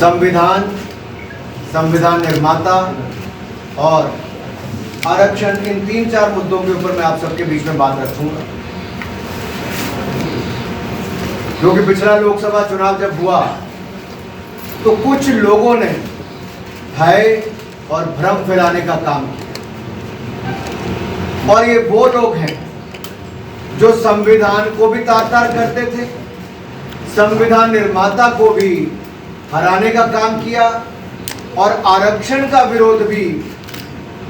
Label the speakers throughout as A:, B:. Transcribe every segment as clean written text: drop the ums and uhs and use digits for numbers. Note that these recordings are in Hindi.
A: संविधान, संविधान निर्माता और आरक्षण, इन 3-4 मुद्दों के ऊपर मैं आप सबके बीच में बात रखूंगा। क्योंकि पिछला लोकसभा चुनाव जब हुआ तो कुछ लोगों ने भय और भ्रम फैलाने का काम किया, और ये वो लोग हैं जो संविधान को भी तार-तार करते थे, संविधान निर्माता को भी हराने का काम किया, और आरक्षण का विरोध भी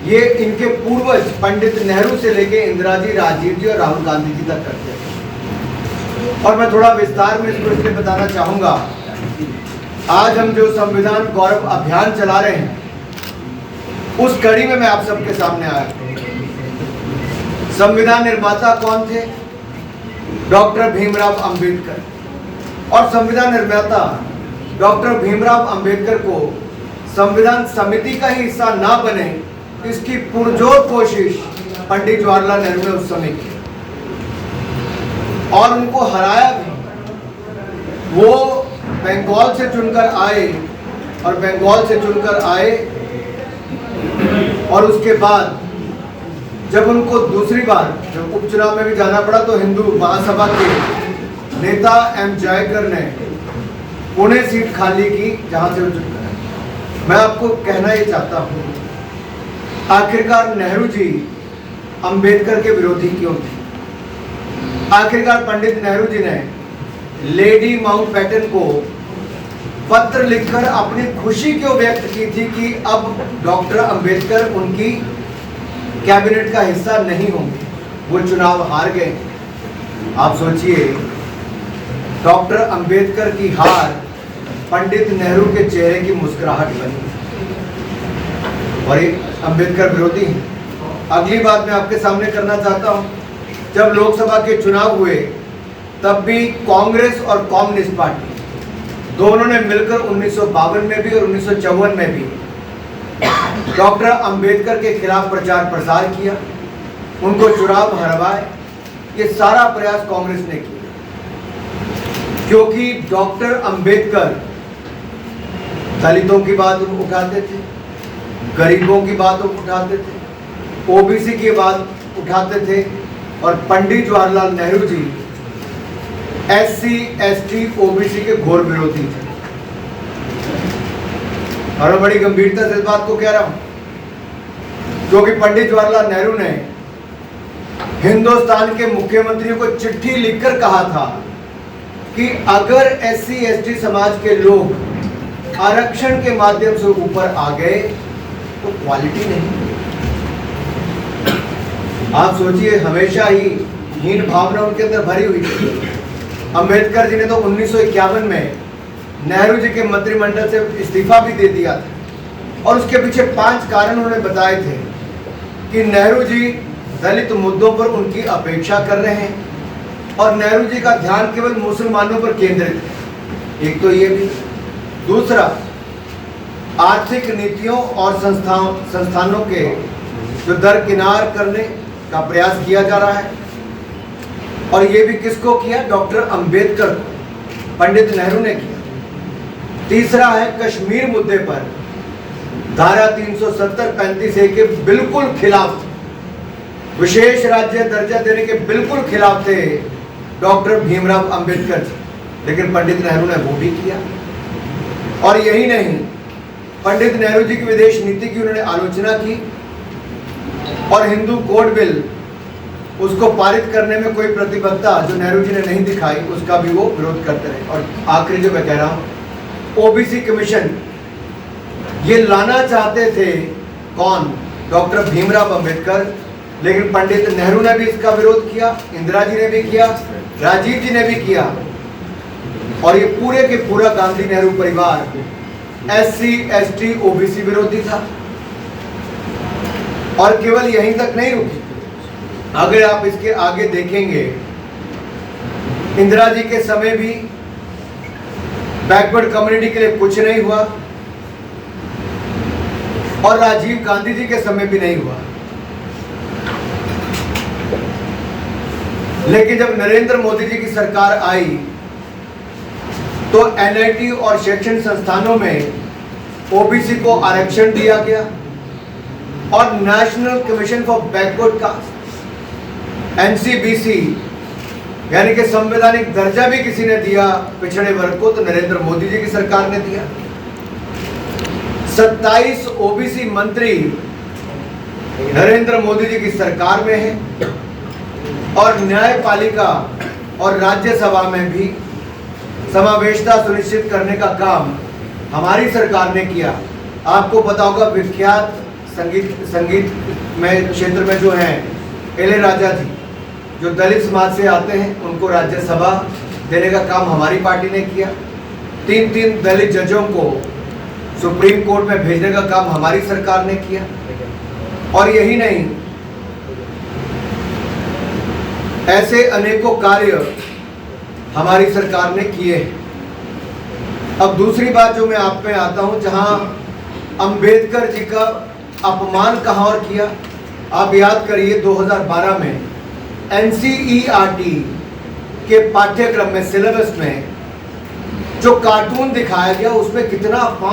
A: ये इनके पूर्वज पंडित नेहरू से लेके इंदिरा जी, राजीव जी और राहुल गांधी जी तक करते थे। और मैं थोड़ा विस्तार में इसको इसलिए बताना चाहूंगा, आज हम जो संविधान गौरव अभियान चला रहे हैं उस कड़ी में मैं आप सबके सामने आया। संविधान निर्माता कौन थे? डॉक्टर भीमराव अंबेडकर। और संविधान निर्माता डॉक्टर भीमराव अंबेडकर को संविधान समिति का ही हिस्सा ना बने, इसकी पुरजोर कोशिश पंडित जवाहरलाल नेहरू ने उस समय की, और उनको हराया भी। वो बंगाल से चुनकर आए, और बंगाल से चुनकर आए, और उसके बाद जब उनको दूसरी बार जब उपचुनाव में भी जाना पड़ा तो हिंदू महासभा के नेता एम जयकर ने पुणे सीट खाली की, जहां से वो चुनकर आए। मैं आपको कहना ये चाहता हूं, आखिरकार नेहरू जी अंबेडकर के विरोधी क्यों थे? आखिरकार पंडित नेहरू जी ने लेडी माउंटबेटन को पत्र लिखकर अपनी खुशी क्यों व्यक्त की थी कि अब डॉक्टर अंबेडकर उनकी कैबिनेट का हिस्सा नहीं होंगे? वो चुनाव हार गए। आप सोचिए, डॉक्टर अंबेडकर की हार पंडित नेहरू के चेहरे की मुस्कुराहट बनी, और ये अंबेडकर विरोधी हैं। अगली बात मैं आपके सामने करना चाहता हूं, जब लोकसभा के चुनाव हुए तब भी कांग्रेस और कम्युनिस्ट पार्टी दोनों ने मिलकर 1952 में भी और 1954 में भी डॉक्टर अंबेडकर के खिलाफ प्रचार प्रसार किया, उनको चुनाव हरवाए। ये सारा प्रयास कांग्रेस ने किया, क्योंकि डॉक्टर अंबेडकर दलितों की बात उठाते थे, गरीबों की बात उठाते थे, ओबीसी की बात उठाते थे, और Pandit Jawaharlal Nehru ji SC, ST, OBC के घोर विरोधी थे। और मैं बड़ी गंभीरता से इस बात को कह रहा हूं, क्योंकि पंडित जवाहरलाल नेहरू ने हिंदुस्तान के मुख्यमंत्रियों को चिट्ठी लिखकर कहा था कि अगर एससी, एसटी समाज के लोग आरक्षण के माध्यम से ऊपर आ गए तो क्वालिटी नहीं। आप सोचिए, हमेशा ही हीन भावना उनके अंदर भरी हुई थी। अंबेडकर जी ने तो 1951 में नेहरू जी के मंत्रिमंडल से इस्तीफा भी दे दिया था, और उसके पीछे 5 कारण उन्होंने बताए थे कि नेहरू जी दलित मुद्दों पर उनकी अपेक्षा कर रहे हैं, और नेहरू जी का ध्यान केवल मुसलमानों पर केंद्रित है। एक तो ये भी, दूसरा आर्थिक नीतियों और संस्थानों के जो दरकिनार करने का प्रयास किया जा रहा है, और ये भी किसको किया? डॉक्टर अंबेडकर को, पंडित नेहरू ने किया। तीसरा है कश्मीर मुद्दे पर धारा 370-35A के बिल्कुल खिलाफ, विशेष राज्य दर्जा देने के बिल्कुल खिलाफ थे डॉक्टर भीमराव अंबेडकर जी, लेकिन पंडित नेहरू ने वो भी किया। और यही नहीं, पंडित नेहरू जी की विदेश नीति की उन्होंने आलोचना की, और हिंदू कोड बिल उसको पारित करने में कोई प्रतिबद्धता जो नेहरू जी ने नहीं दिखाई, उसका भी वो विरोध करते रहे। और आखिरी जो मैं कह रहा हूं, ओबीसी कमीशन ये लाना चाहते थे कौन? डॉक्टर भीमराव अंबेडकर, लेकिन पंडित नेहरू ने भी इसका विरोध किया, इंदिरा जी ने भी किया, राजीव जी ने भी किया, और ये पूरे के पूरा गांधी नेहरू परिवार एससी, एसटी, ओबीसी विरोधी था। और केवल यहीं तक नहीं रुकी, अगर आप इसके आगे देखेंगे, इंदिरा जी के समय भी बैकवर्ड कम्युनिटी के लिए कुछ नहीं हुआ, और राजीव गांधी जी के समय भी नहीं हुआ। लेकिन जब नरेंद्र मोदी जी की सरकार आई तो एनआईटी और शैक्षणिक संस्थानों में ओबीसी को आरक्षण दिया गया और national commission for backward caste NCBC यानी कि संवैधानिक दर्जा भी किसी ने दिया पिछड़े वर्ग को, तो नरेंद्र मोदी जी की सरकार ने दिया। 27 ओबीसी मंत्री नरेंद्र मोदी जी की सरकार में है और न्यायपालिका और राज्यसभा में भी समावेशता सुनिश्चित करने का काम हमारी सरकार ने किया। आपको पता होगा विख्यात संगीत में क्षेत्र में जो हैं इलैयाराजा जी, जो दलित समाज से आते हैं, उनको राज्यसभा देने का काम हमारी पार्टी ने किया। 3 दलित जजों को सुप्रीम कोर्ट में भेजने का काम हमारी सरकार ने किया। और यही नहीं, ऐसे अनेकों कार्य हमारी सरकार ने किए हैं। अब दूसरी बात जो मैं आप पे आता हूं, जहां अंबेडकर जी का अपमान कहां और किया, आप याद करिए 2012 में एनसीईआरटी के पाठ्यक्रम में, सिलेबस में जो कार्टून दिखाया गया उसमें कितना